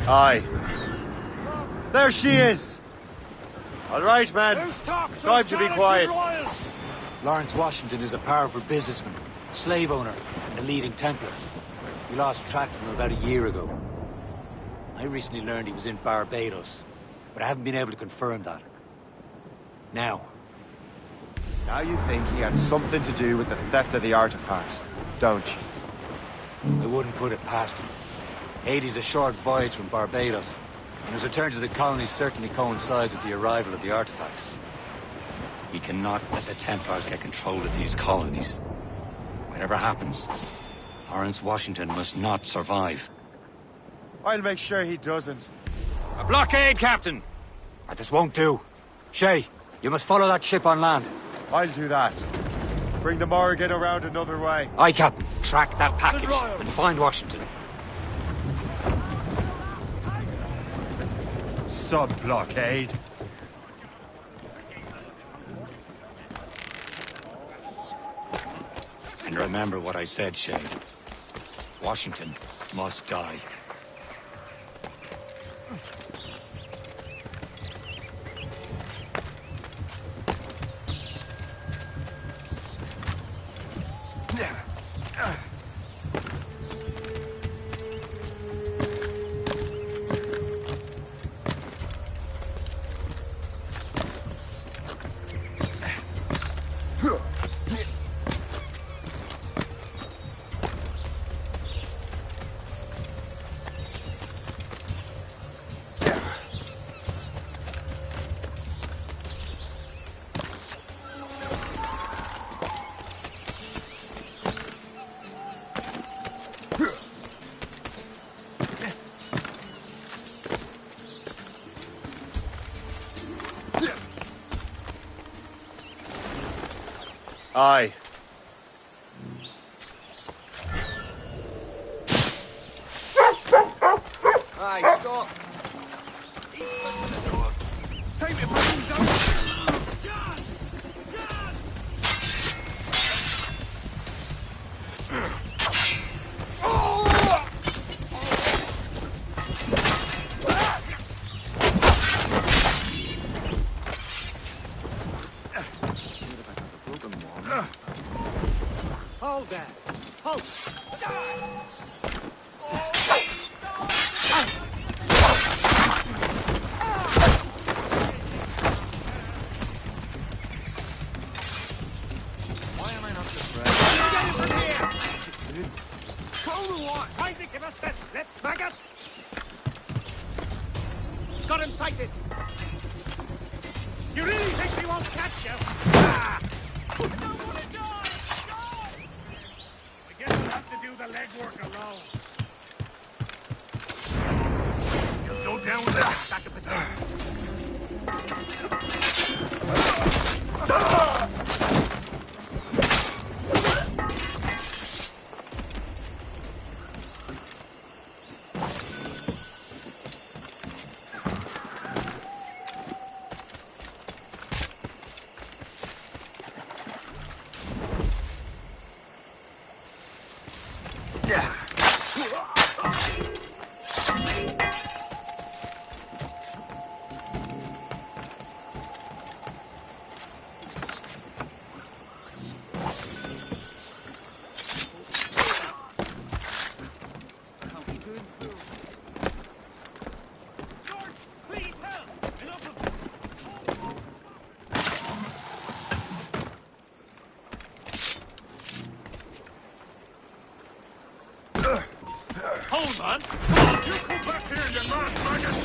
Aye. There she is! Alright, man. Time to be quiet. Lawrence Washington is a powerful businessman, slave owner, and a leading Templar. We lost track of him about a year ago. I recently learned he was in Barbados, but I haven't been able to confirm that. Now You think he had something to do with the theft of the artifacts, don't you? I wouldn't put it past him. Haiti's a short voyage from Barbados, and his return to the colony certainly coincides with the arrival of the artifacts. We cannot let the Templars get control of these colonies. Whatever happens, Lawrence Washington must not survive. I'll make sure he doesn't. A blockade, Captain! This won't do. Shay, you must follow that ship on land. I'll do that. Bring the Morrigan around another way. Aye, Captain. Track that package and find Washington. Sub-blockade. And remember what I said, Shay. Washington must die. Aye. Aye, stop. Take me, Hold that. Hold. Why am I not just ready? Get him from here! Total what? Trying to give us the slip, maggot? Got him sighted. You really think we won't catch you? Ah! I don't want to die! I guess we'll have to do the legwork alone. You'll go down with that sack of potatoes. Hold on! You come back here, you mad maggot!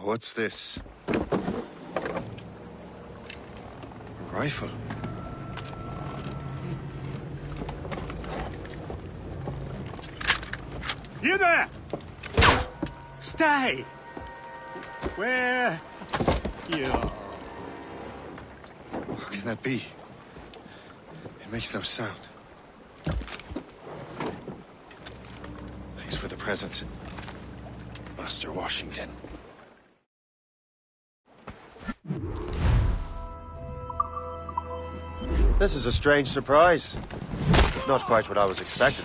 What's this? A rifle. You there! Stay! Where you are. How can that be? It makes no sound. Thanks for the present, Master Washington. This is a strange surprise. Not quite what I was expecting.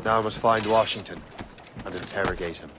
Now I must find Washington and interrogate him.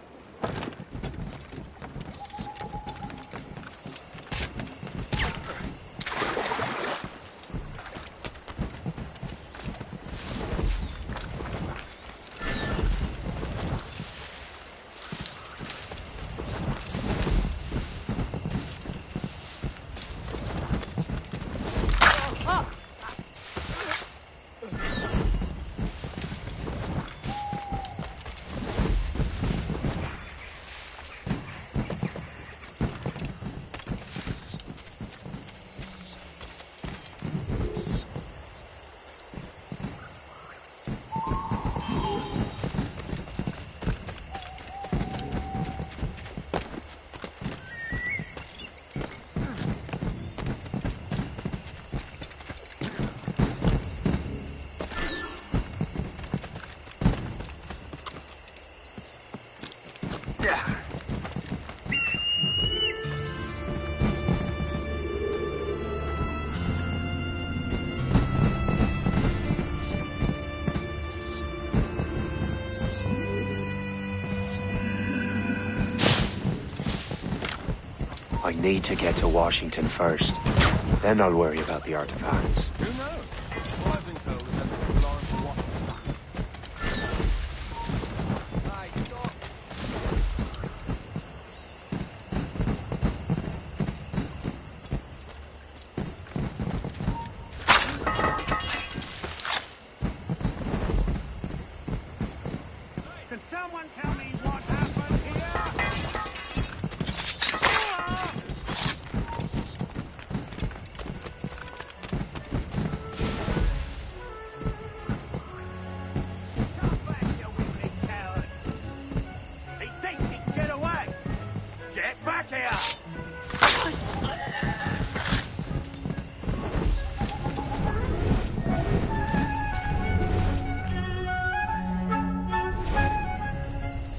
I need to get to Washington first. Then I'll worry about the artifacts. Who knows? All I've been told is that the people aren't for what. Hey, stop! Can someone tell me what happened here?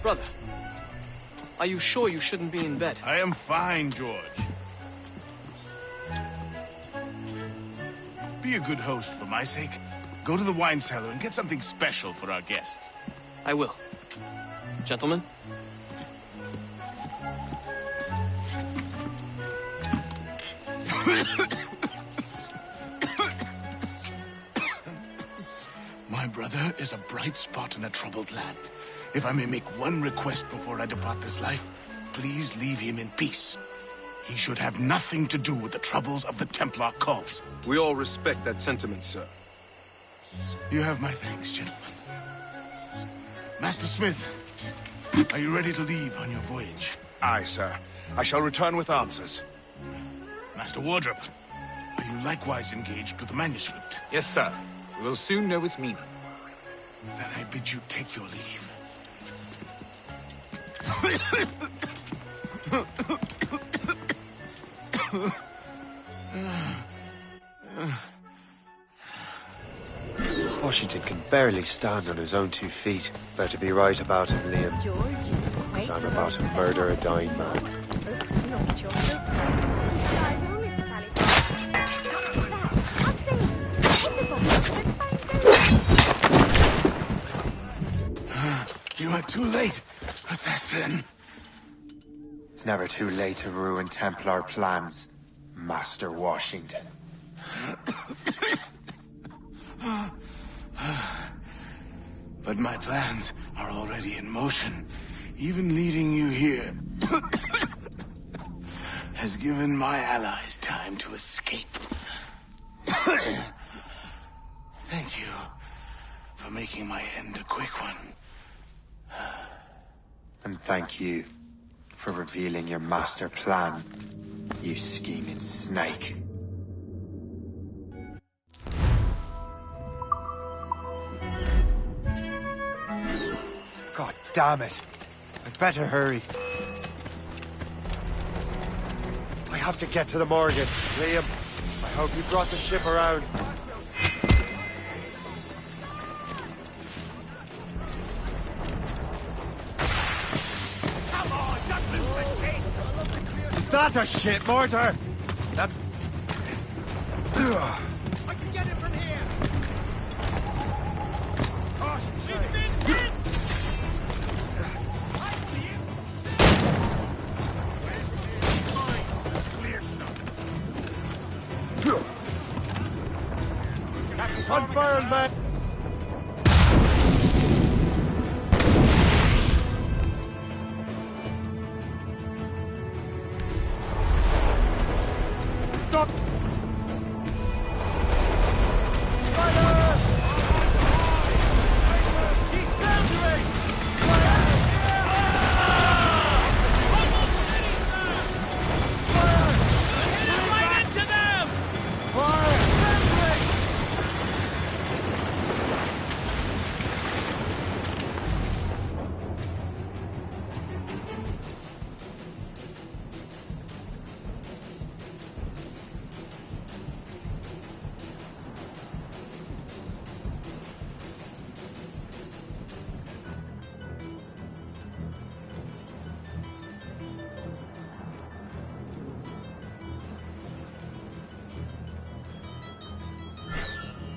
Brother, are you sure you shouldn't be in bed? I am fine, George. Be a good host for my sake. Go to the wine cellar and get something special for our guests. I will. Gentlemen? My brother is a bright spot in a troubled land. If I may make one request before I depart this life, please leave him in peace. He should have nothing to do with the troubles of the Templar cause. We all respect that sentiment, sir. You have my thanks, gentlemen. Master Smith, are you ready to leave on your voyage? Aye, sir. I shall return with answers. Master Wardrop, are you likewise engaged with the manuscript? Yes, sir. We will soon know its meaning. Then I bid you take your leave. Washington can barely stand on his own 2 feet. Better be right about him, Liam. Because I'm about to murder a dying man. You are too late, assassin. It's never too late to ruin Templar plans, Master Washington. But my plans are already in motion. Even leading you here has given my allies time to escape. Thank you for making my end a quick one. And thank you for revealing your master plan, you scheming snake. God damn it. I'd better hurry. I have to get to the Morgan. Liam, I hope you brought the ship around. It's not a shit mortar! That's... Ugh. man! Stop! She's foundering! Right into them!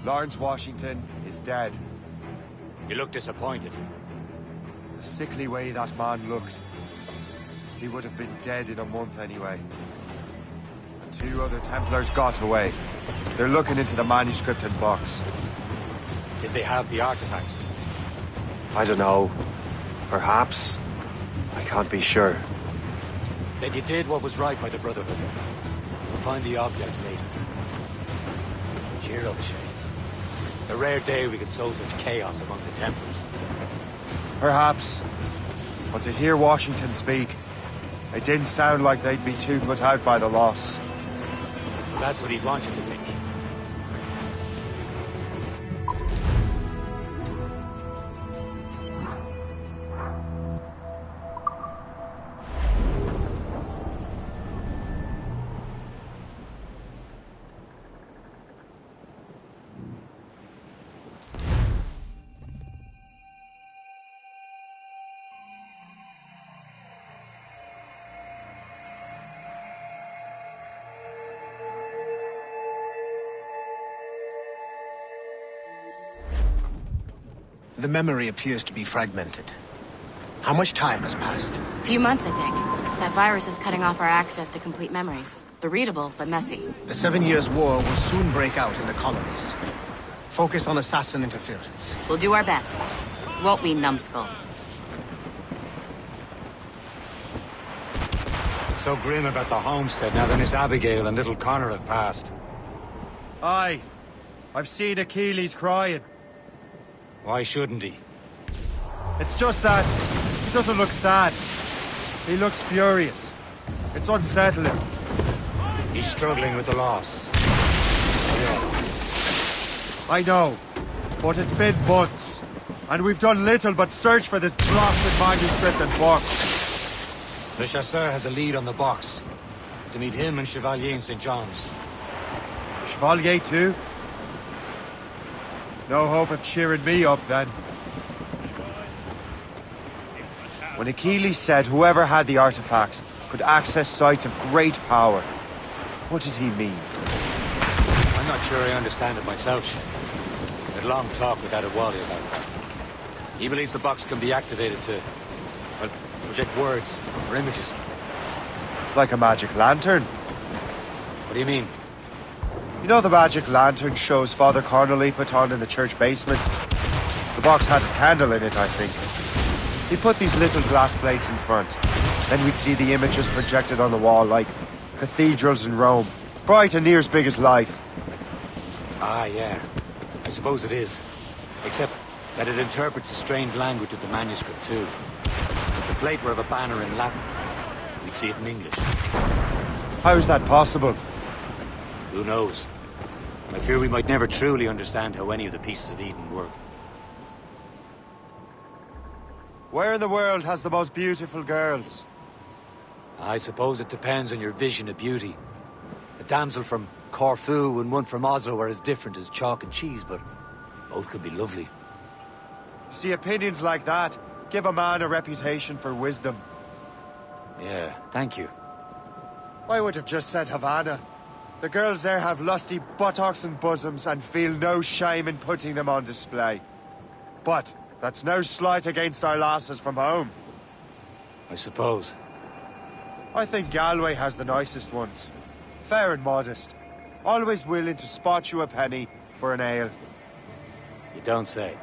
Lawrence Washington is dead. You look disappointed. The sickly way that man looked. He would have been dead in a month anyway. And 2 other Templars got away. They're looking into the manuscript and box. Did they have the artifacts? I don't know. Perhaps. I can't be sure. Then you did what was right by the Brotherhood. We'll find the object later. Cheer up, Shay. It's a rare day we can sow such chaos among the Templars. Perhaps. But to hear Washington speak, it didn't sound like they'd be too put out by the loss. That's what he'd want you to think. The memory appears to be fragmented. How much time has passed? A few months, I think. That virus is cutting off our access to complete memories. They're readable, but messy. The 7 Years' War will soon break out in the colonies. Focus on assassin interference. We'll do our best. Won't we, numbskull? So grim about the homestead now that Miss Abigail and little Connor have passed. Aye. I've seen Achilles crying. Why shouldn't he? It's just that he doesn't look sad. He looks furious. It's unsettling. He's struggling with the loss. I know, but it's been months, and we've done little but search for this blasted manuscript and book. The Chasseur has a lead on the box. To meet him and Chevalier in St. John's. Chevalier too? No hope of cheering me up, then. When Achilles said whoever had the artifacts could access sites of great power, what did he mean? I'm not sure I understand it myself, Shane. We had a long talk with Adewale about that. He believes the box can be activated to, well, project words or images. Like a magic lantern? What do you mean? You know the magic lantern shows Father Connolly put on in the church basement? The box had a candle in it, I think. He put these little glass plates in front. Then we'd see the images projected on the wall like cathedrals in Rome. Bright and near as big as life. Ah, yeah. I suppose it is. Except that it interprets the strange language of the manuscript, too. If the plate were of a banner in Latin, we'd see it in English. How is that possible? Who knows? I fear we might never truly understand how any of the pieces of Eden work. Where in the world has the most beautiful girls? I suppose it depends on your vision of beauty. A damsel from Corfu and one from Oslo are as different as chalk and cheese, but both could be lovely. See, opinions like that give a man a reputation for wisdom. Yeah, thank you. I would have just said Havana. The girls there have lusty buttocks and bosoms and feel no shame in putting them on display. But that's no slight against our lasses from home. I suppose. I think Galway has the nicest ones. Fair and modest. Always willing to spot you a penny for an ale. You don't say.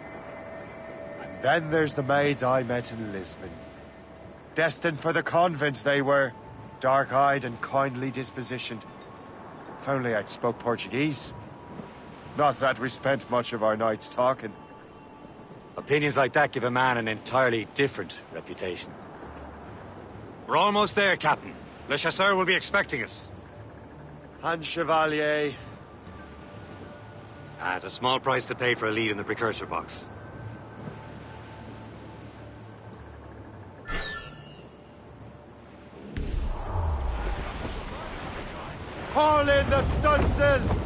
And then there's the maids I met in Lisbon. Destined for the convent they were. Dark-eyed and kindly dispositioned. If only I'd spoke Portuguese. Not that we spent much of our nights talking. Opinions like that give a man an entirely different reputation. We're almost there, Captain. Le Chasseur will be expecting us. And Chevalier. It's a small price to pay for a lead in the precursor box. Haul in the stunsails!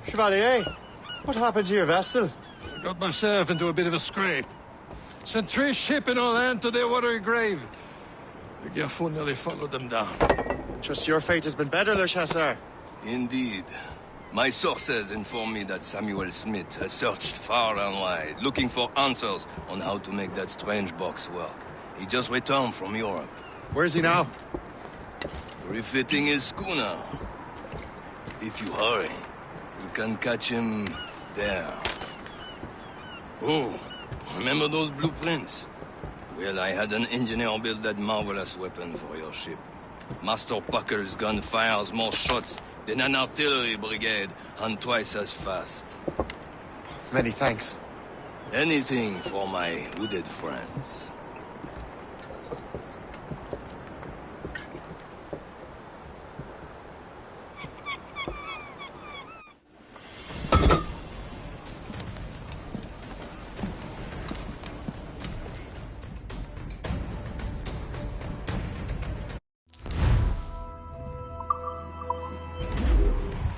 Chevalier, what happened to your vessel? I got myself into a bit of a scrape. Sent 3 ships in our land to their watery grave. The Gerfaut nearly followed them down. Just your fate has been better, Le Chasseur. Indeed. My sources inform me that Samuel Smith has searched far and wide, looking for answers on how to make that strange box work. He just returned from Europe. Where's he now? Refitting his schooner. If you hurry, you can catch him there. Oh, remember those blueprints? Well, I had an engineer build that marvelous weapon for your ship. Master Pucker's gun fires more shots than an artillery brigade, and twice as fast. Many thanks. Anything for my wounded friends.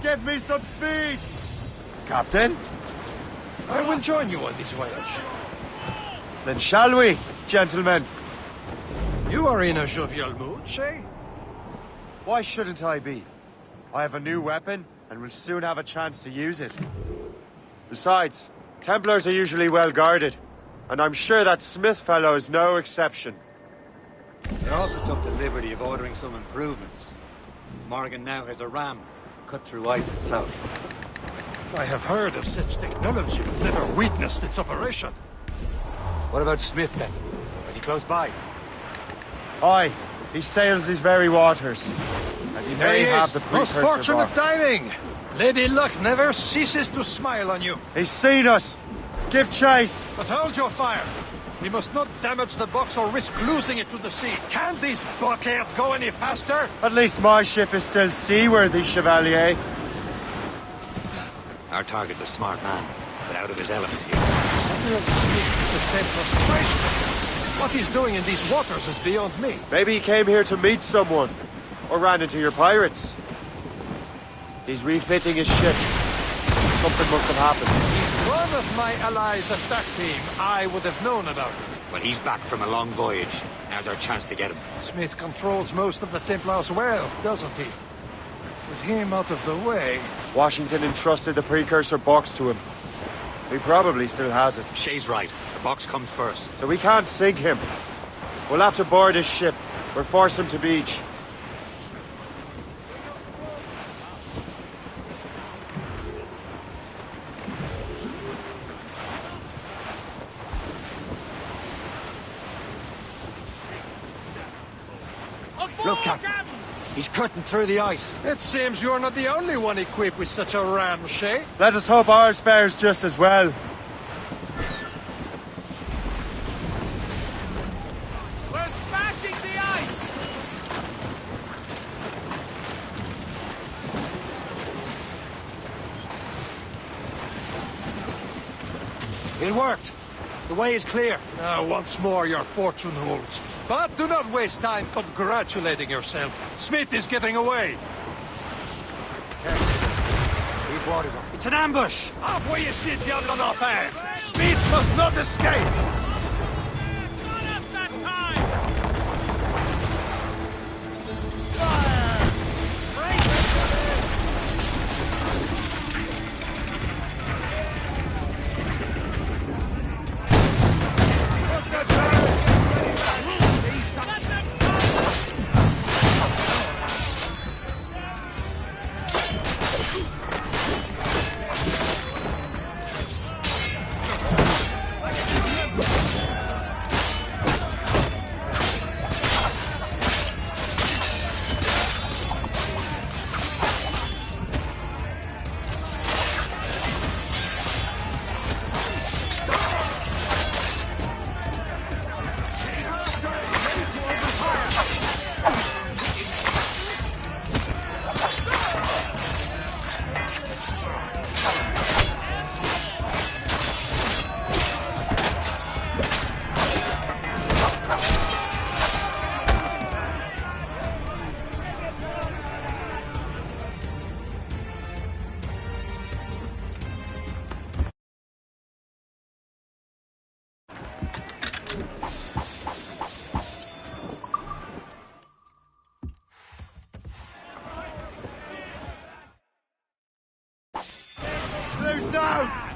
Give me some speed! Captain? I will join you on this voyage. Then shall we, gentlemen? You are in a jovial mood, Shay? Why shouldn't I be? I have a new weapon, and will soon have a chance to use it. Besides, Templars are usually well guarded, and I'm sure that Smith fellow is no exception. They also took the liberty of ordering some improvements. Morgan now has a ram cut through ice itself. I have heard of such technology, but never witnessed its operation. What about Smith, then? Was he close by? Aye, he sails these very waters. And he may have the Most precursor fortunate box. timing! Lady Luck never ceases to smile on you. He's seen us! Give chase! But hold your fire. We must not damage the box or risk losing it to the sea. Can this blockade go any faster? At least my ship is still seaworthy, Chevalier. Our target's a smart man, but out of his element here. Samuel Smith is a Templar's treasure. What he's doing in these waters is beyond me. Maybe he came here to meet someone. Or ran into your pirates. He's refitting his ship. Something must have happened. If one of my allies attacked him, I would have known about it. But he's back from a long voyage. Now's our chance to get him. Smith controls most of the Templars' wealth, doesn't he? With him out of the way... Washington entrusted the precursor box to him. He probably still has it. Shay's right. The box comes first. So we can't sink him. We'll have to board his ship, or force him to beach. Look, Captain. He's cutting through the ice. It seems you're not the only one equipped with such a ram, Shay. Let us hope ours fares just as well. We're smashing the ice! It worked. The way is clear. Now, once more, your fortune holds. But do not waste time congratulating yourself. Smith is getting away. These waters are... It's an ambush! Envoyez ces diables en enfer! Smith must not escape!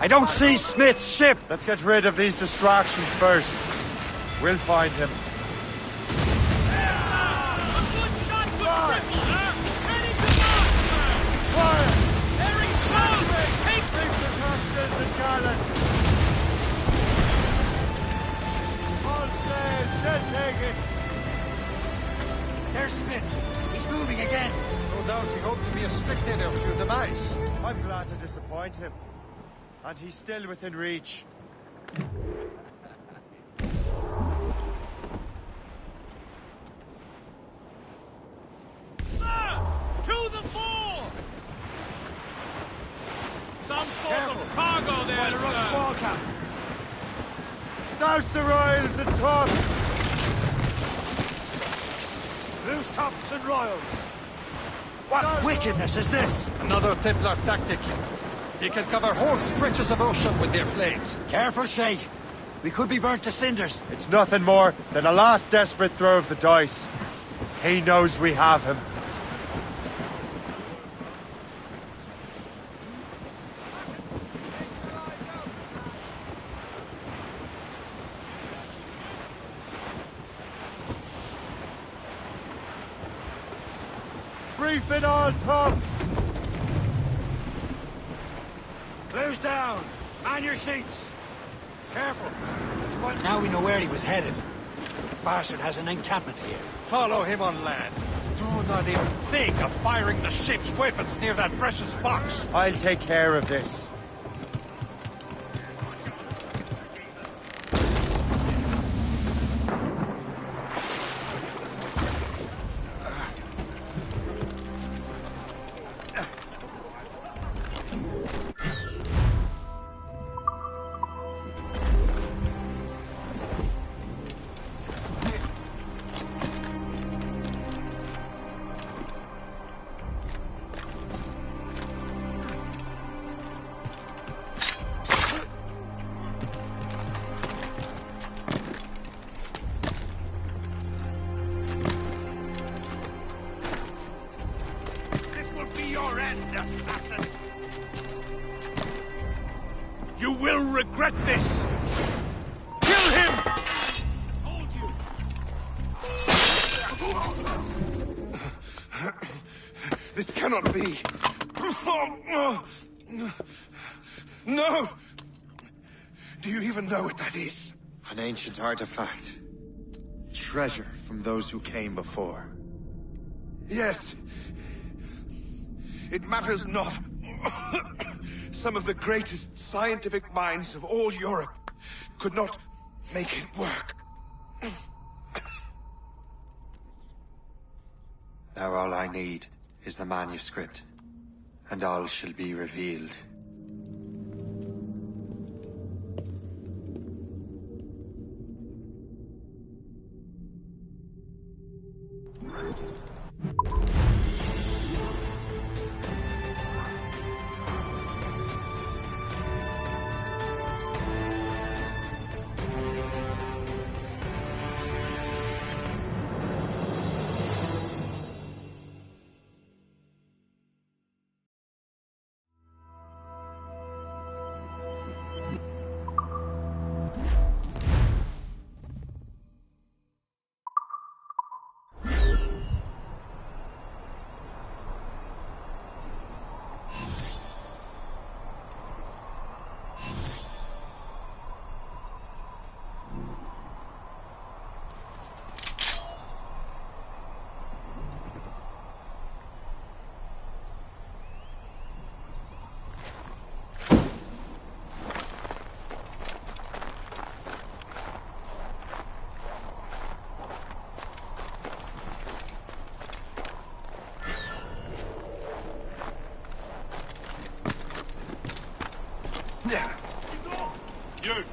I don't see Smith's ship! Let's get rid of these distractions first. We'll find him. There's Smith. He's moving again. No doubt he hoped to be a spectator of your demise. I'm glad to disappoint him. And he's still within reach. Sir! To the fore! Some sort of cargo there, By the Rush sir. wall cap. Douse the royals and tops! Loose tops and royals. What wickedness is this? Another Templar tactic. They can cover whole stretches of ocean with their flames. Careful, Shay. We could be burnt to cinders. It's nothing more than a last desperate throw of the dice. He knows we have him. Brief it all, tops! Close down. Man your seats. Careful. But now we know where he was headed. The bastard has an encampment here. Follow him on land. Do not even think of firing the ship's weapons near that precious box. I'll take care of this. Assassin! You will regret this! Kill him! Hold you! This cannot be. No! Do you even know what that is? An ancient artifact. Treasure from those who came before. Yes. It matters not. Some of the greatest scientific minds of all Europe could not make it work. Now all I need is the manuscript, and all shall be revealed. You!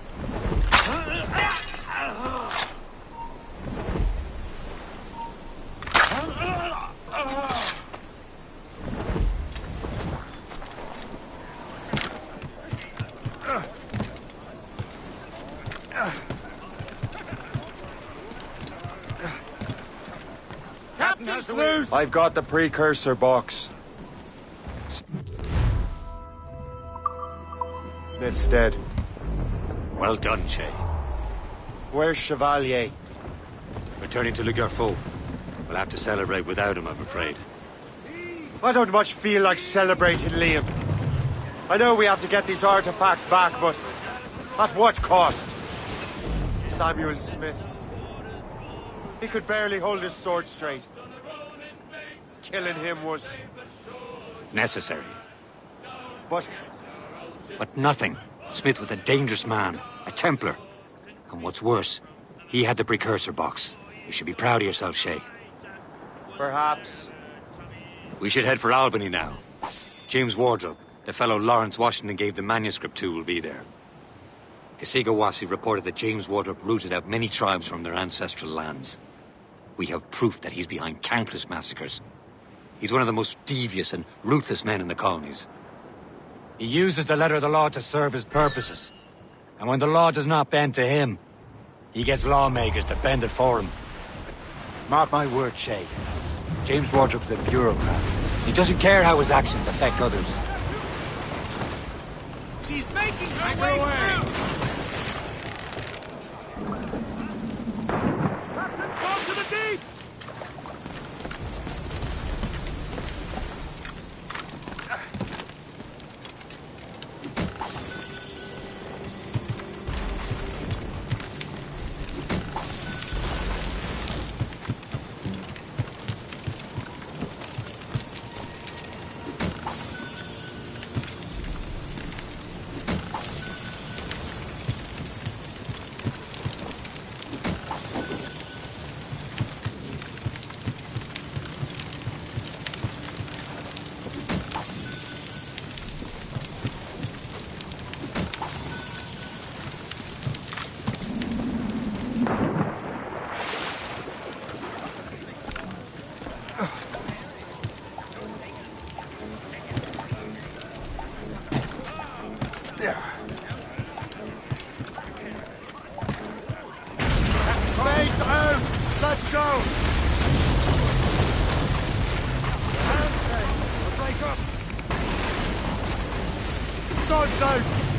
Captain's loose! I've got the precursor box. instead. Well done, Shay. Where's Chevalier? Returning to Le Garfaux. We'll have to celebrate without him, I'm afraid. I don't much feel like celebrating, Liam. I know we have to get these artifacts back, but at what cost? Samuel Smith. He could barely hold his sword straight. Killing him was... necessary. But nothing. Smith was a dangerous man, a Templar. And what's worse, he had the precursor box. You should be proud of yourself, Shay. perhaps... We should head for Albany now. James Wardrop, the fellow Lawrence Washington gave the manuscript to, will be there. Kasigawasi reported that James Wardrop rooted out many tribes from their ancestral lands. We have proof that he's behind countless massacres. He's one of the most devious and ruthless men in the colonies. He uses the letter of the law to serve his purposes. And when the law does not bend to him, he gets lawmakers to bend it for him. Mark my word, Shay. James Wardrop's a bureaucrat. He doesn't care how his actions affect others. She's making her way through! Go to the deep!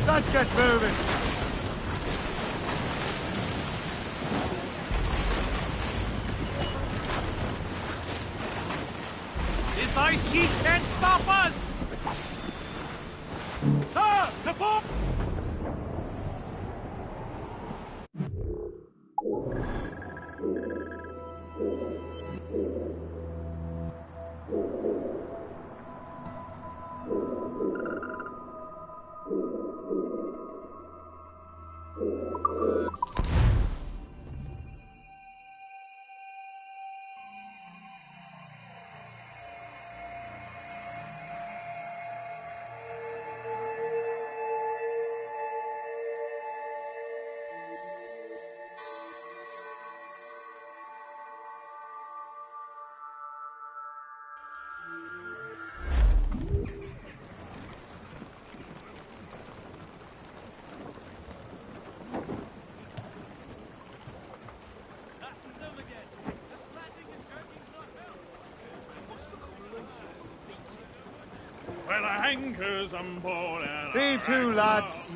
Let's get moving. This ice sheet can't stop us! Sir, to form! Well, a hankers on board and Heave to, lads.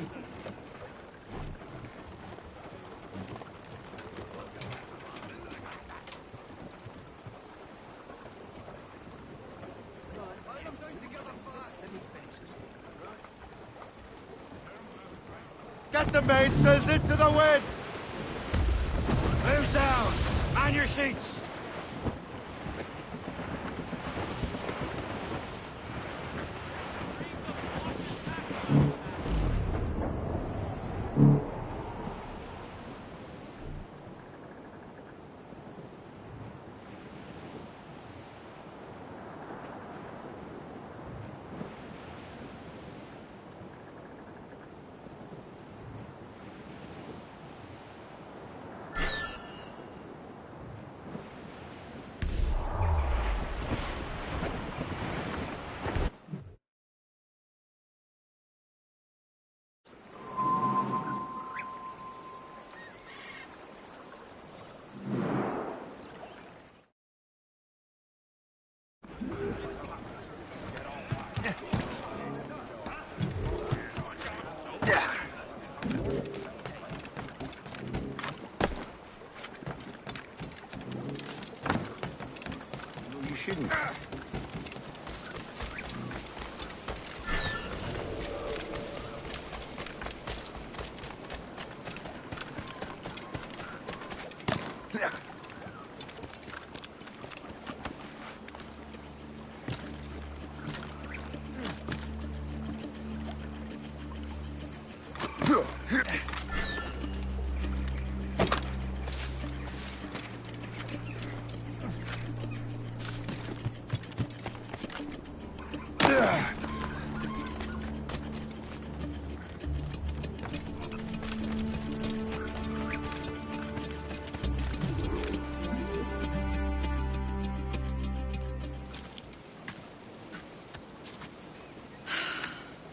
Get the mainsails into the wind! Who's down? Man your seats! shouldn't.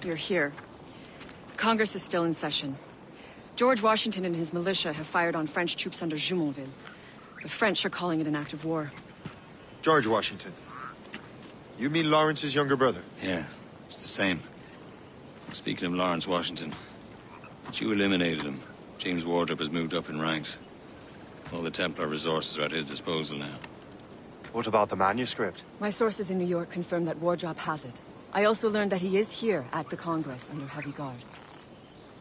You're here. Congress is still in session. George Washington and his militia have fired on French troops under Jumonville. The French are calling it an act of war. George Washington. You mean Lawrence's younger brother? Yeah, it's the same. Speaking of Lawrence Washington, but you eliminated him. James Wardrop has moved up in ranks. All the Templar resources are at his disposal now. What about the manuscript? My sources in New York confirm that Wardrop has it. I also learned that he is here at the Congress under heavy guard.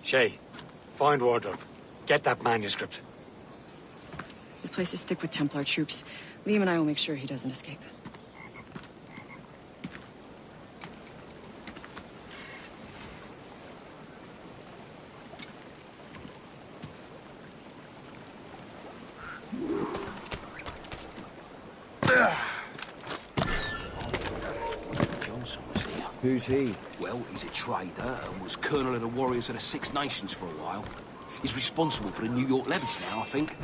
Shay, find Wardrop. Get that manuscript. This place is thick with Templar troops. Liam and I will make sure he doesn't escape. Who's he? Well, he's a trader and was colonel of the warriors of the Six Nations for a while. He's responsible for the New York levies now, I think.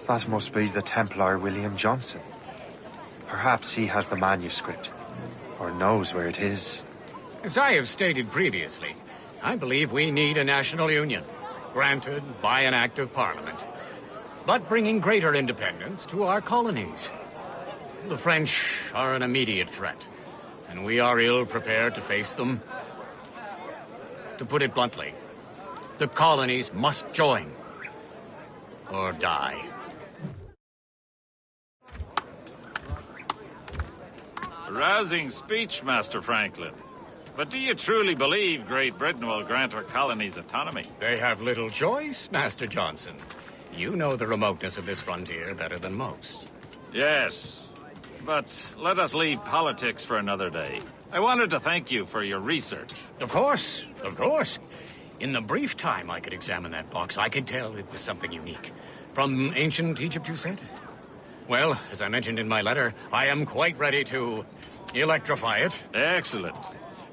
That must be the Templar William Johnson. Perhaps he has the manuscript, or knows where it is. As I have stated previously, I believe we need a national union, granted by an act of parliament, but bringing greater independence to our colonies. The French are an immediate threat, and we are ill prepared to face them. To put it bluntly, the colonies must join, or die. Rousing speech, Master Franklin. But do you truly believe Great Britain will grant her colonies autonomy? They have little choice, Master Johnson. You know the remoteness of this frontier better than most. Yes, but let us leave politics for another day. I wanted to thank you for your research. Of course, of course. In the brief time I could examine that box, I could tell it was something unique. From ancient Egypt, you said? Well, as I mentioned in my letter, I am quite ready to electrify it. Excellent.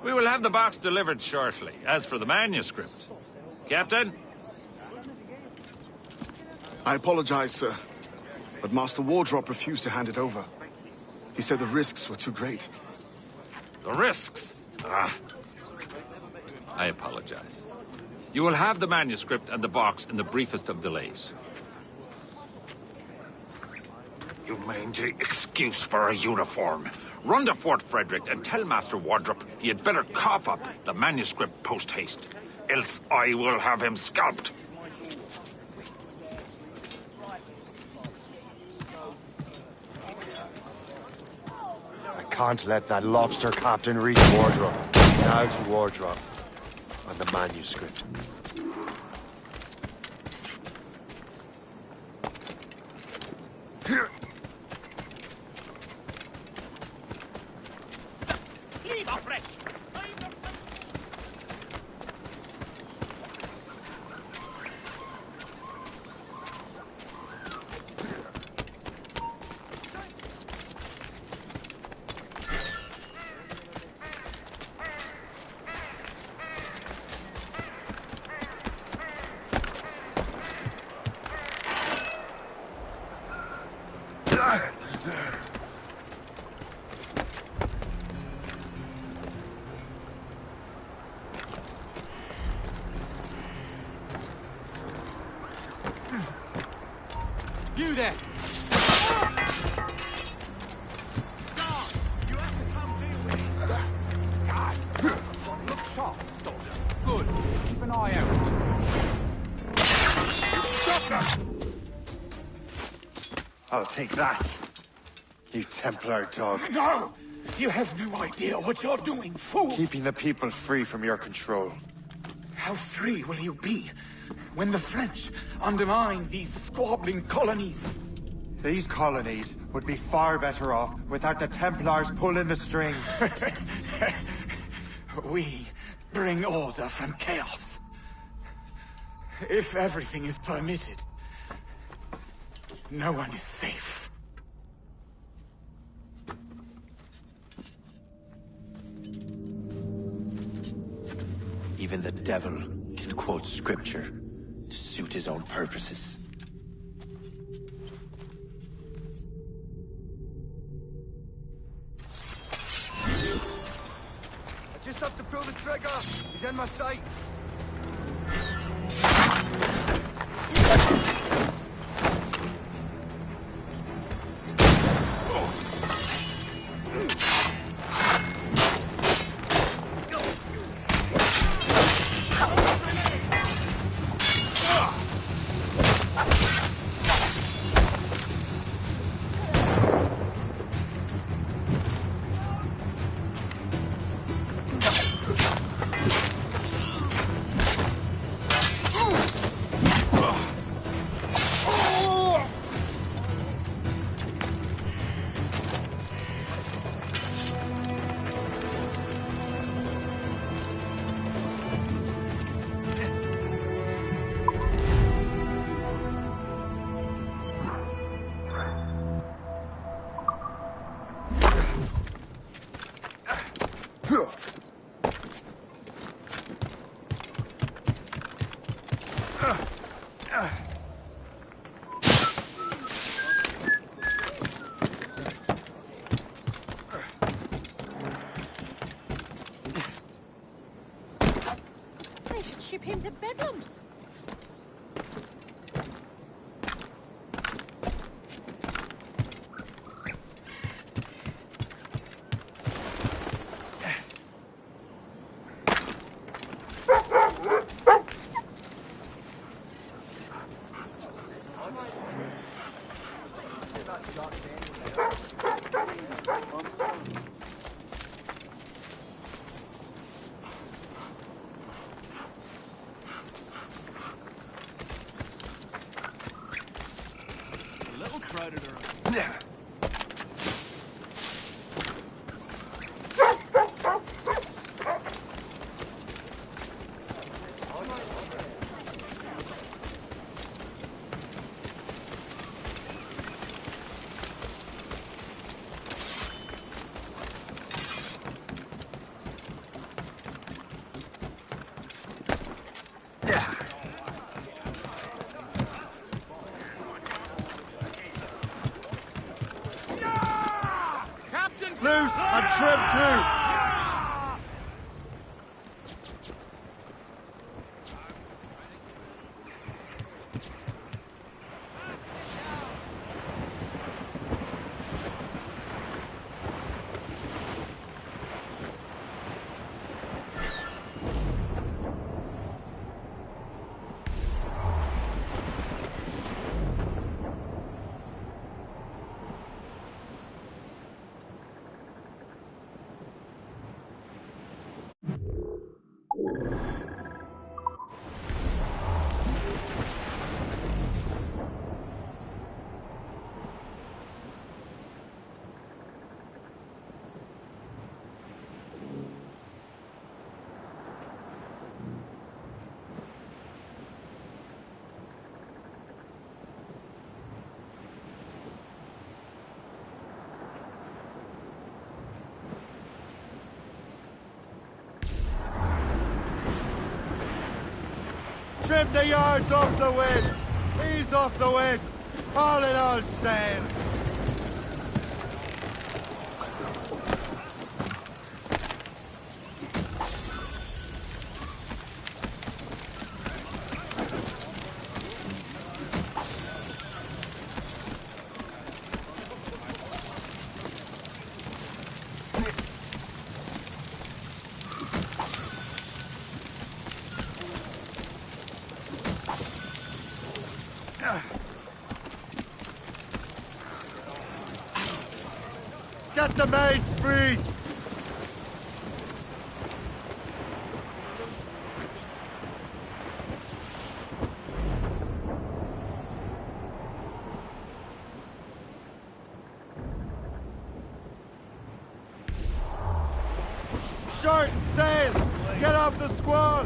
We will have the box delivered shortly. As for the manuscript... Captain? I apologize, sir. But Master Wardrop refused to hand it over. He said the risks were too great. The risks? Ah. I apologize. You will have the manuscript and the box in the briefest of delays. You mangy excuse for a uniform. Run to Fort Frederick and tell Master Wardrop he had better cough up the manuscript post-haste. Else I will have him scalped. I can't let that lobster captain reach Wardrop. Now to Wardrop. On the manuscript. Here. You there! Look sharp, soldier. Good. Keep an eye out. Stop them! I'll take that, you Templar dog. No! You have no idea what you're doing, fool! Keeping the people free from your control. How free will you be when the French undermine these squabbling colonies? These colonies would be far better off without the Templars pulling the strings. We bring order from chaos. If everything is permitted, no one is safe. Even the devil can quote scripture to suit his own purposes. I just have to pull the trigger. He's in my sight. They should ship him to Bedlam. Loose and trim too! Trim the yards off the wind! Ease off the wind! All in all sail! the main street! Short and sail! Get off the squall!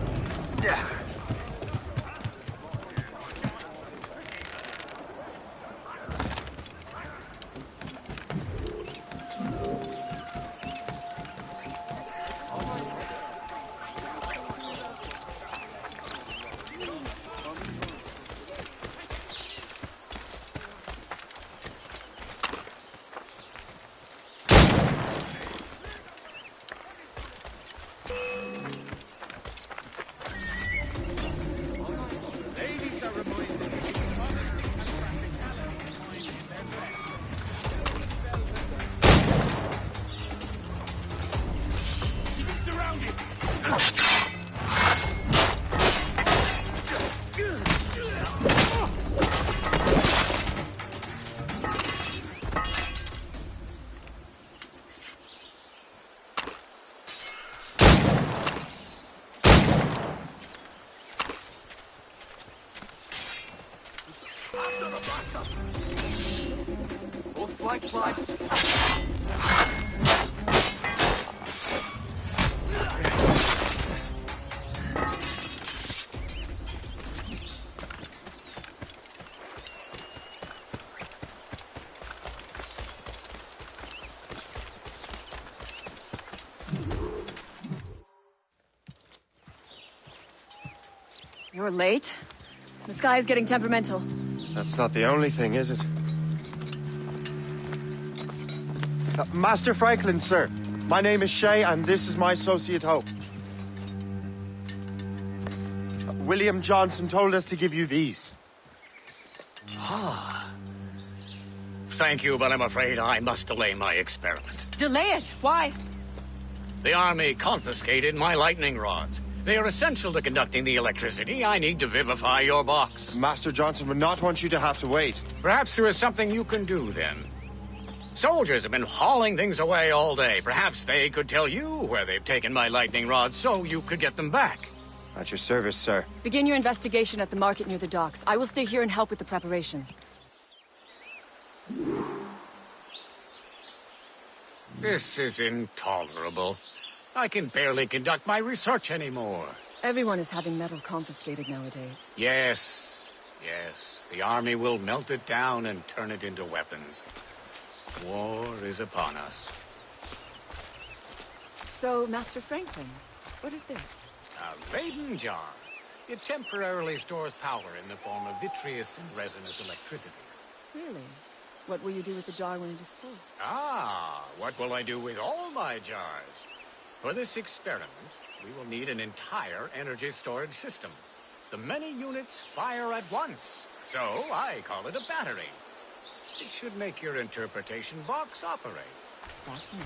Both flanks. You're late. The sky is getting temperamental. That's not the only thing, is it? Master Franklin, sir. My name is Shay, and this is my associate Hope. William Johnson told us to give you these. Ah. Thank you, but I'm afraid I must delay my experiment. Delay it? Why? The army confiscated my lightning rods. They are essential to conducting the electricity I need to vivify your box. Master Johnson would not want you to have to wait. Perhaps there is something you can do, then. Soldiers have been hauling things away all day. Perhaps they could tell you where they've taken my lightning rods so you could get them back. At your service, sir. Begin your investigation at the market near the docks. I will stay here and help with the preparations. This is intolerable. I can barely conduct my research anymore. Everyone is having metal confiscated nowadays. Yes. The army will melt it down and turn it into weapons. War is upon us. So, Master Franklin, what is this? A Raiden jar. It temporarily stores power in the form of vitreous and resinous electricity. Really? What will you do with the jar when it is full? Ah, what will I do with all my jars? For this experiment, we will need an entire energy storage system. The many units fire at once, so I call it a battery. It should make your interpretation box operate. Fascinating.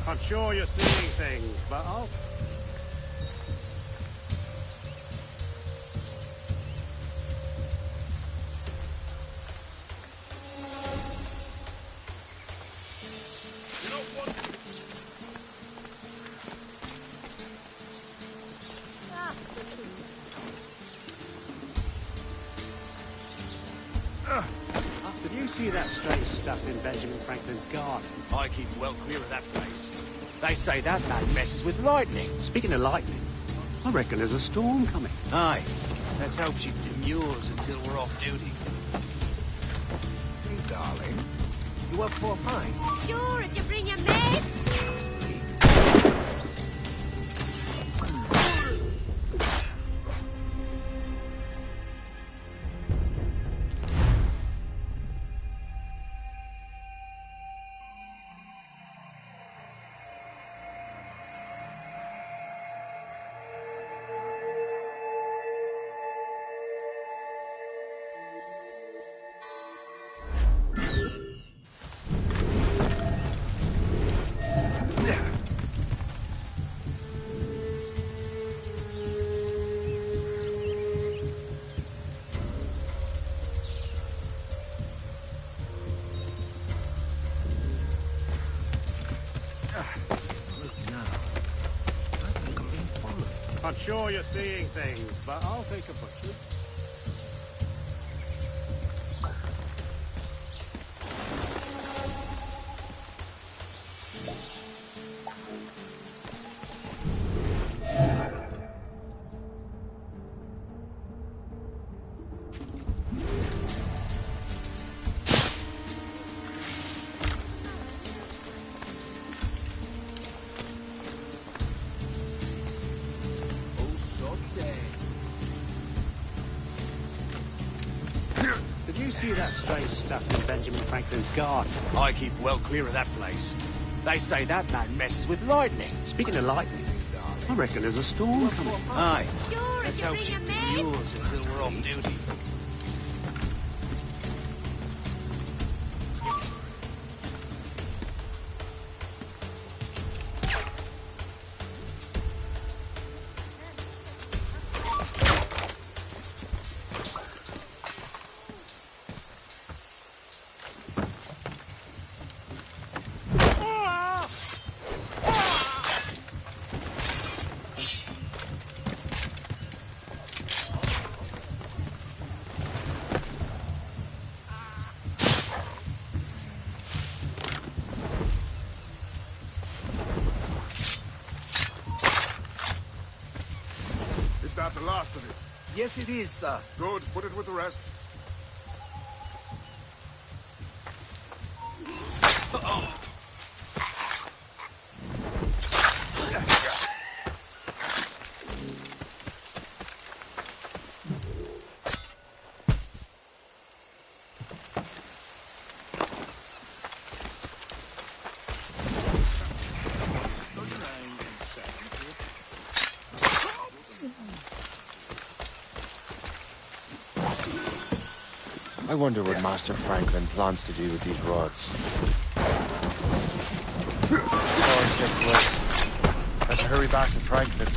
I'm sure you're seeing things, but I'll... Did you see that strange stuff in Benjamin Franklin's garden? I keep well clear of that place. They say that man messes with lightning. Speaking of lightning, I reckon there's a storm coming. Aye. Let's hope she demurs until we're off duty. Hey, darling. You up for a pint? Sure, if you bring your mates. I'm sure you're seeing things, but I'll take a butcher. Did you see that strange stuff in Benjamin Franklin's garden? I keep well clear of that place. They say that man messes with lightning. Speaking of lightning, I reckon there's a storm coming. Aye. Sure, Let's hope she demurs until we're off duty. Is that the last of it? Yes, it is, sir. Good. Put it with the rest. I wonder what Master Franklin plans to do with these rods. Swords get close. Let's hurry back to Franklin.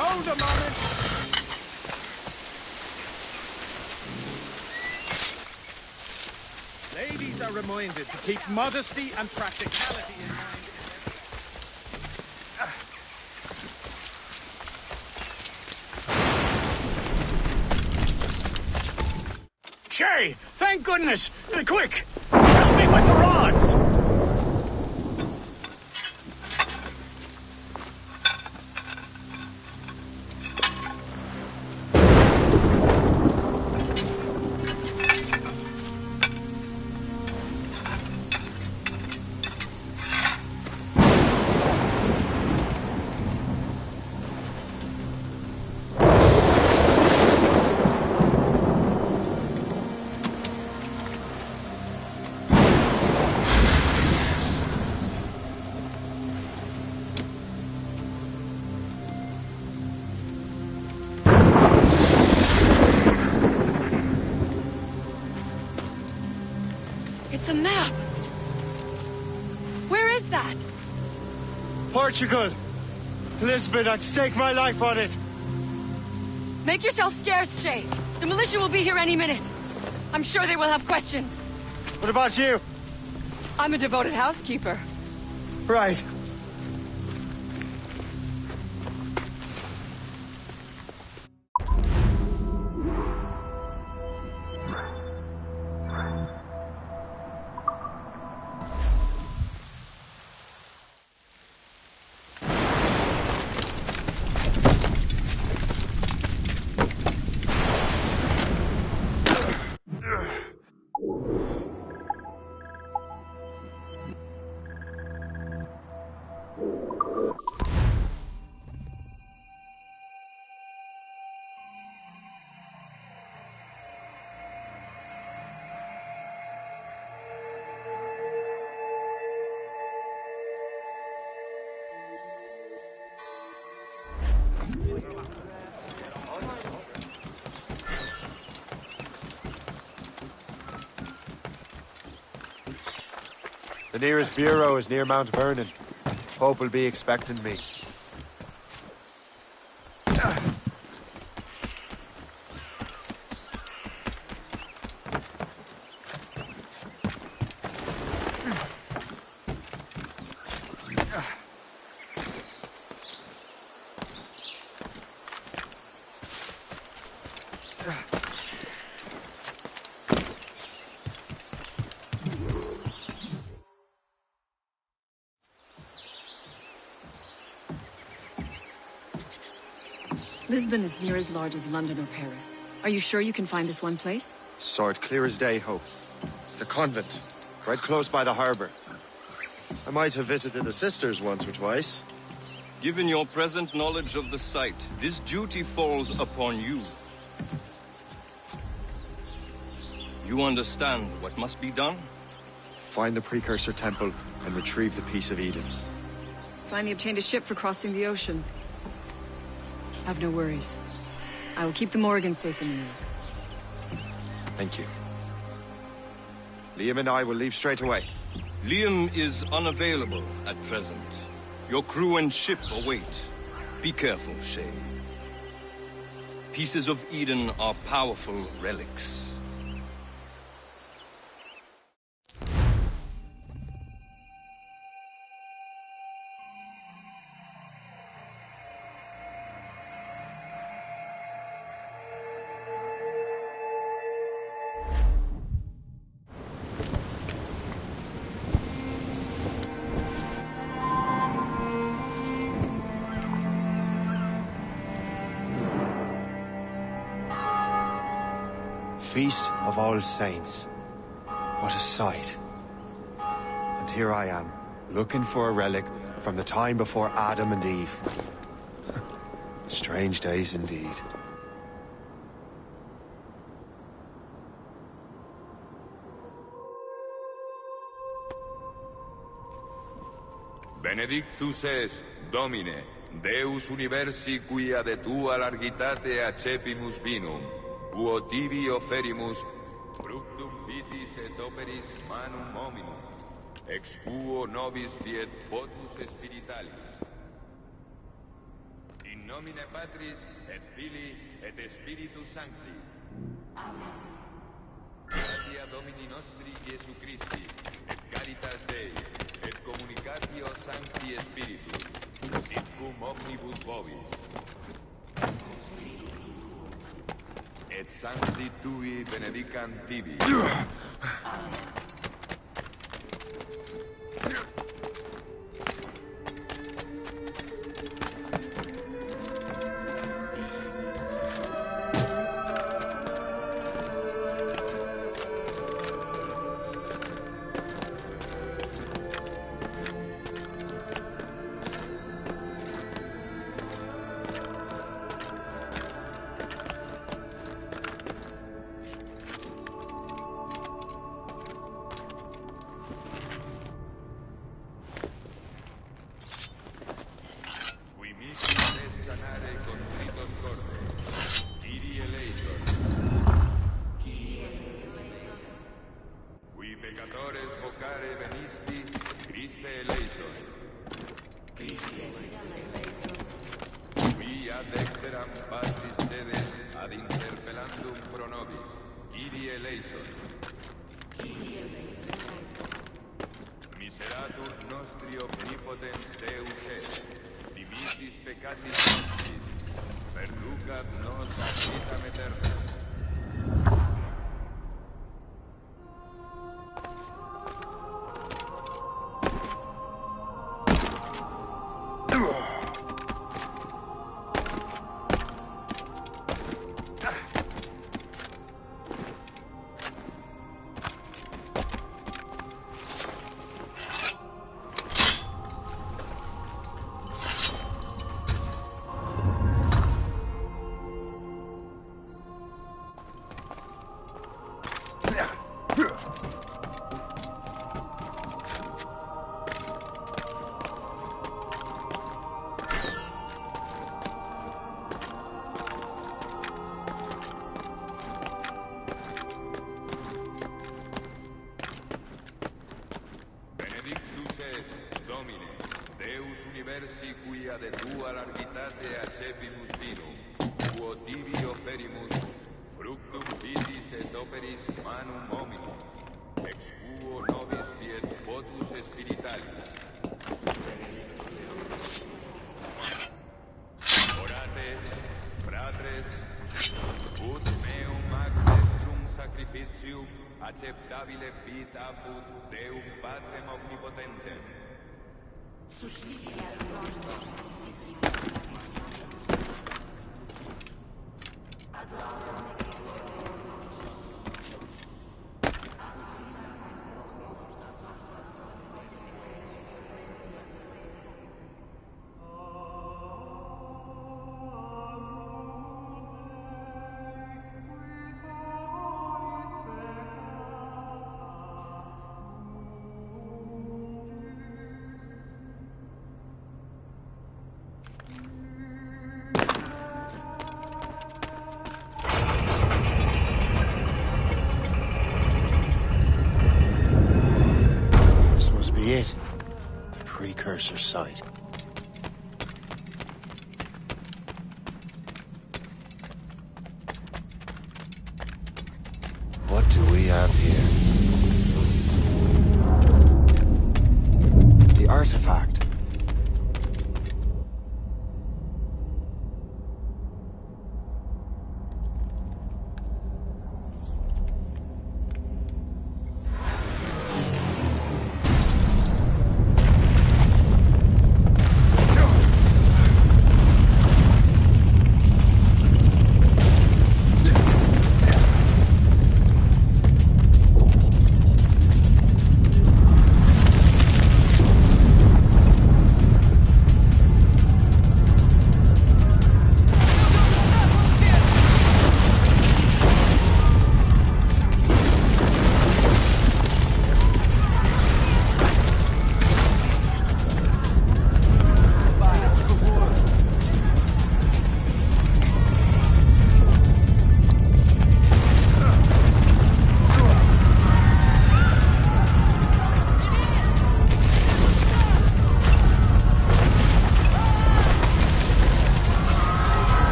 Hold a moment! Ladies are reminded to keep modesty and practicality in mind. Shay, thank goodness! Quick! Help me with the rods! It's a map! Where is that? Portugal! Lisbon, I'd stake my life on it! Make yourself scarce, Shay. The militia will be here any minute. I'm sure they will have questions. What about you? I'm a devoted housekeeper. Right. The nearest bureau is near Mount Vernon. Pope will be expecting me. Lisbon is near as large as London or Paris. Are you sure you can find this one place? Saw it clear as day, Hope. It's a convent, right close by the harbor. I might have visited the sisters once or twice. Given your present knowledge of the site, this duty falls upon you. You understand what must be done? Find the precursor temple and retrieve the Piece of Eden. Finally obtained a ship for crossing the ocean. Have no worries. I will keep the Morrigan safe in New York. Thank you. Liam and I will leave straight away. Liam is unavailable at present. Your crew and ship await. Be careful, Shay. Pieces of Eden are powerful relics. Feast of All Saints. What a sight. And here I am, looking for a relic from the time before Adam and Eve. Strange days indeed. Benedictus es, Domine, Deus universi quia de tua largitate accepimus vinum, uo tibi oferimus fructum vitis et operis manum hominum, ex quo nobis fiet votus spiritualis. In nomine Patris et Filii et Spiritus Sancti. Amen. Gratia Domini nostri Iesu Christi, et caritas Dei, et communicatio Sancti Spiritus, sit cum omnibus vobis. Et sancti tui benedicant tibi. Amen. eram patris sedes ad interpellandum pro nobis. Kyrie eleison. Miseratur nostri omnipotens Deus est. Dimissis peccatis nostris. Perducat nos ad vitam aeternam. Universi quia de tua largitate accepimus vinum, quo tibi offerimus, fructum vitis et operis manum hominum, ex quo nobis fiet votus spiritualis. Orate, fratres, ut meum ac vestrum sacrificium acceptabile fit apud Deum Patrem omnipotentem. It. The precursor site. What do we have here? The artifact.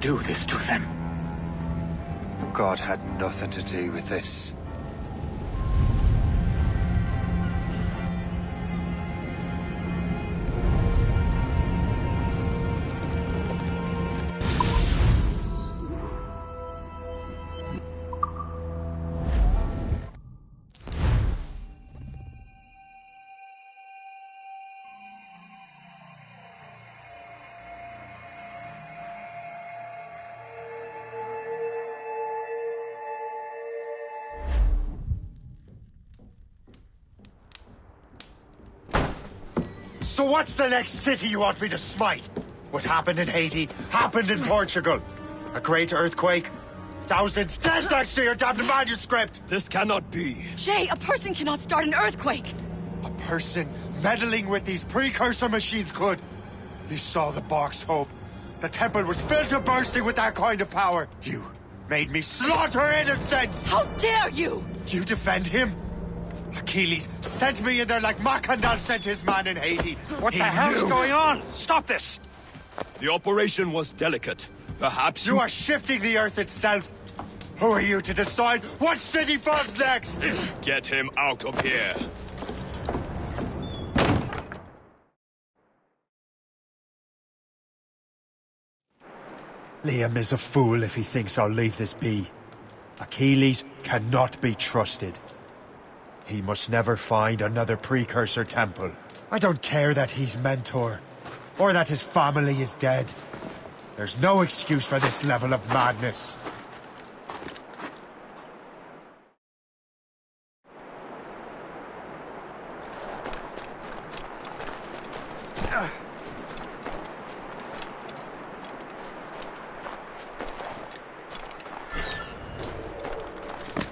do this to them? God had nothing to do with this. So what's the next city you want me to smite? What happened in Haiti happened in Portugal. A great earthquake. Thousands dead thanks to your damned manuscript! This cannot be. Shay, a person cannot start an earthquake! A person meddling with these precursor machines could. You saw the box, Hope. The temple was filled to bursting with that kind of power. You made me slaughter innocents! How dare you! You defend him? Achilles sent me in there like Macandal sent his man in Haiti. What the hell's going on? Stop this! The operation was delicate. Perhaps you are shifting the earth itself. Who are you to decide what city falls next? Get him out of here. Liam is a fool if he thinks I'll leave this be. Achilles cannot be trusted. He must never find another precursor temple. I don't care that he's mentor, or that his family is dead. There's no excuse for this level of madness.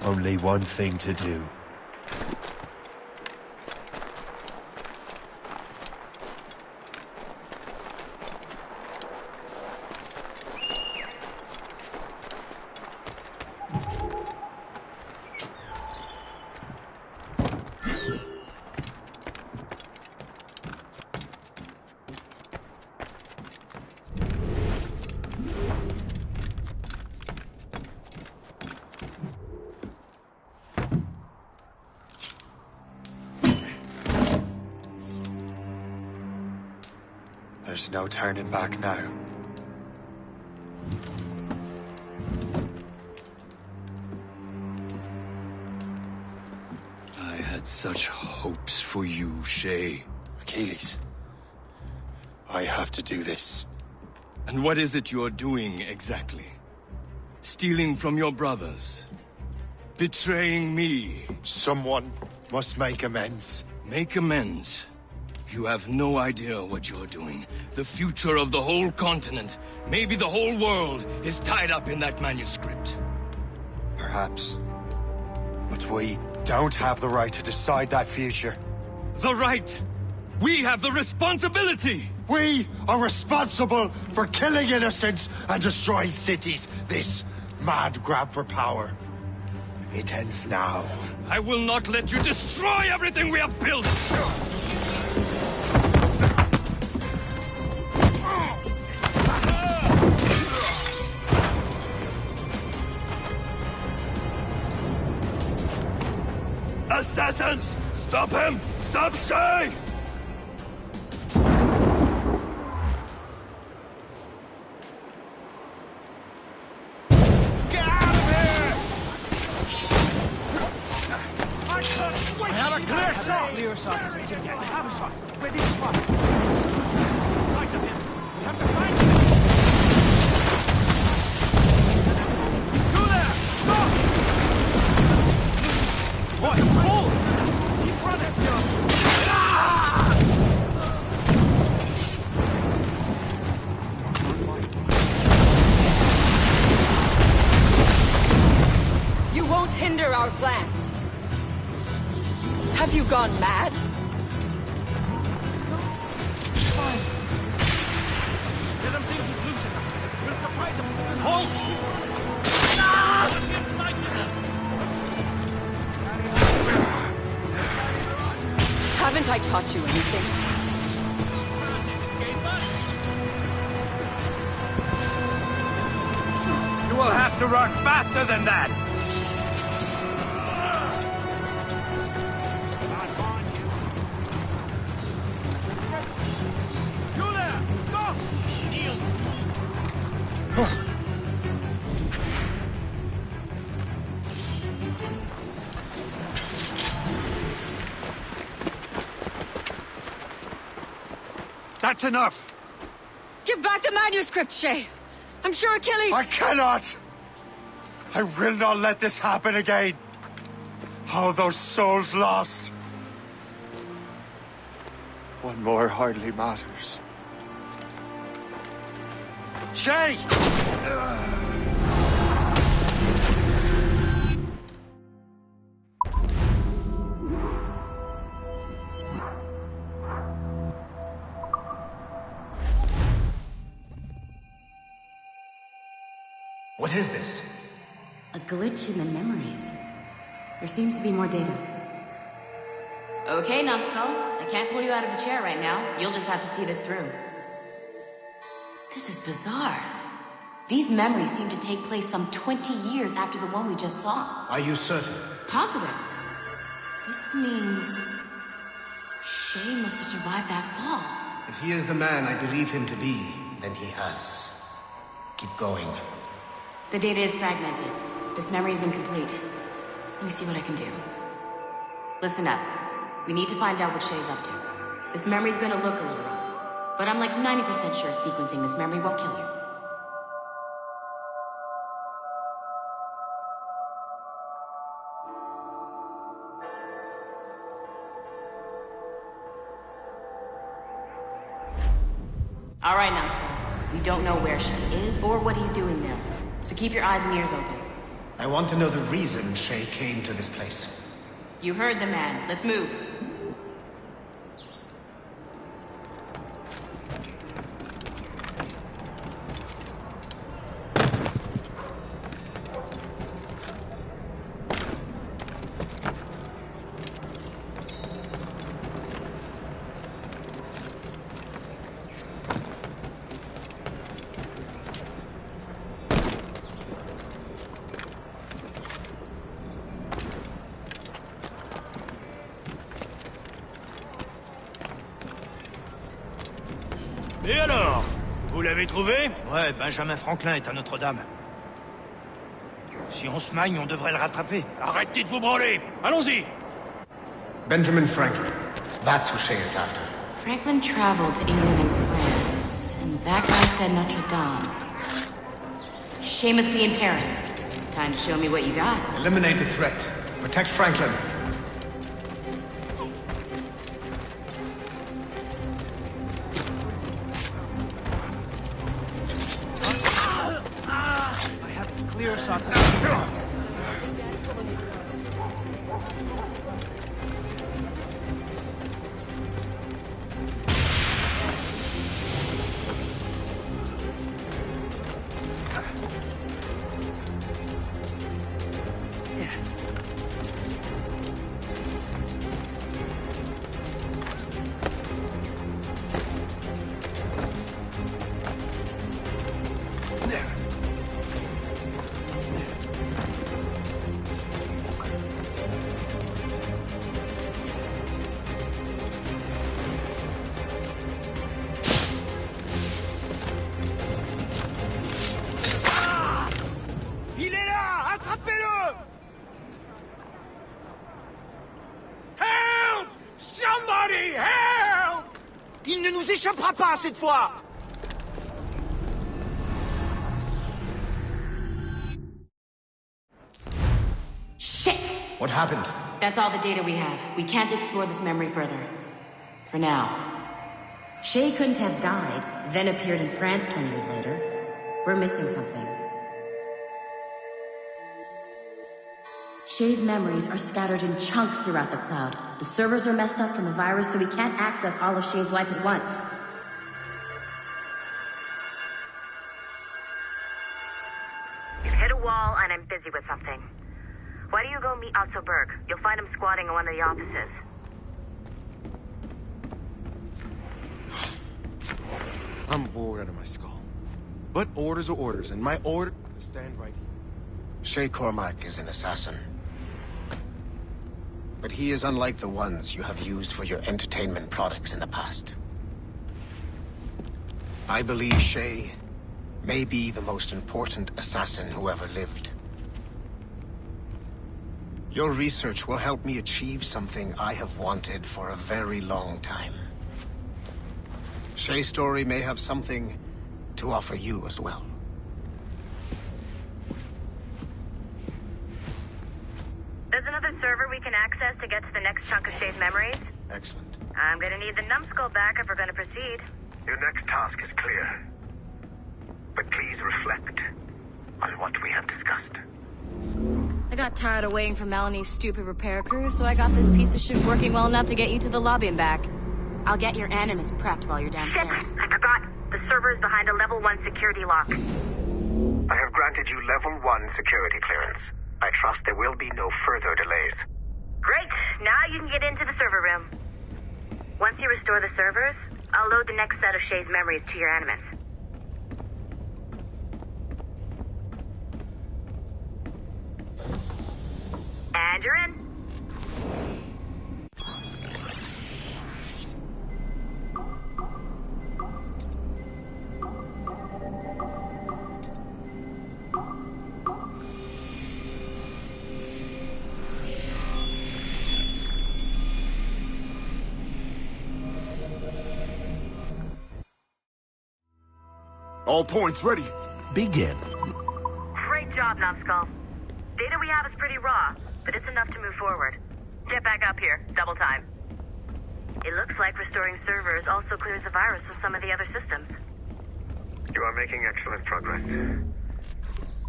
Only one thing to do. There's no turning back now. I had such hopes for you, Shay. Achilles, I have to do this. And what is it you're doing, exactly? Stealing from your brothers? Betraying me? Someone must make amends. Make amends? You have no idea what you're doing. The future of the whole continent, maybe the whole world, is tied up in that manuscript. Perhaps. But we don't have the right to decide that future. The right? We have the responsibility! We are responsible for killing innocents and destroying cities. This mad grab for power. It ends now. I will not let you destroy everything we have built! Assassins! Stop him! Stop Shay! Get out of here! I have a clear shot! Clear shot as we can get. Have a shot. Ready to fire. Sight of him! We have to find him! You there! Stop! What? Hold! Keep running! You won't hinder our plans. Have you gone mad? Let him think he's losing us. We'll surprise him. Hold! Haven't I taught you anything? have to work faster than that! You there! Stop! That's enough! Give back the manuscript, Shay! I'm sure Achilles... I cannot! I will not let this happen again! All those souls lost! One more hardly matters. Shay! What is this? A glitch in the memories. There seems to be more data. Okay, Numbskull. I can't pull you out of the chair right now. You'll just have to see this through. This is bizarre. These memories seem to take place some 20 years after the one we just saw. Are you certain? Positive. This means... Shay must have survived that fall. If he is the man I believe him to be, then he has. Keep going. The data is fragmented. This memory is incomplete. Let me see what I can do. Listen up. We need to find out what Shay's up to. This memory's gonna look a little rough, but I'm like 90% sure sequencing this memory won't kill you. All right, Numbskull. We don't know where Shay is or what he's doing there, so keep your eyes and ears open. I want to know the reason Shay came to this place. You heard the man. Let's move. Et alors? Vous l'avez trouvé? Ouais, Benjamin Franklin est à Notre-Dame. Si on se magne, on devrait le rattraper. Arrêtez de vous branler! Allons-y! Benjamin Franklin. That's who Shay is after. Franklin traveled to England and France, and that guy said Notre-Dame. Shay must be in Paris. Time to show me what you got. Eliminate the threat. Protect Franklin. Clear shots. Il ne nous échappera pas cette fois! Shit! What happened? That's all the data we have. We can't explore this memory further. For now. Shay couldn't have died, then appeared in France 20 years later. We're missing something. Shay's memories are scattered in chunks throughout the cloud. The servers are messed up from the virus, so we can't access all of Shay's life at once. You've hit a wall, and I'm busy with something. Why don't you go meet Otto Berg? You'll find him squatting in one of the offices. I'm bored out of my skull. But orders are orders, and my order is to stand right here. Shay Cormac is an assassin. But he is unlike the ones you have used for your entertainment products in the past. I believe Shay may be the most important assassin who ever lived. Your research will help me achieve something I have wanted for a very long time. Shay's story may have something to offer you as well. There's another server we can access to get to the next chunk of Shay's memories. Excellent. I'm gonna need the numbskull back if we're gonna proceed. Your next task is clear. But please reflect on what we have discussed. I got tired of waiting for Melanie's stupid repair crew, so I got this piece of shit working well enough to get you to the lobby and back. I'll get your Animus prepped while you're downstairs. Shit! I forgot. The server is behind a level 1 security lock. I have granted you level 1 security clearance. I trust there will be no further delays. Great! Now you can get into the server room. Once you restore the servers, I'll load the next set of Shay's memories to your Animus. And you're in. All points ready. Begin. Great job, Numbskull. Data we have is pretty raw, but it's enough to move forward. Get back up here. Double time. It looks like restoring servers also clears the virus from some of the other systems. You are making excellent progress.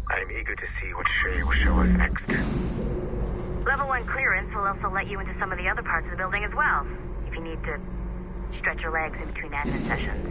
I am eager to see what Shay will show us next. Level 1 clearance will also let you into some of the other parts of the building as well, if you need to stretch your legs in between admin sessions.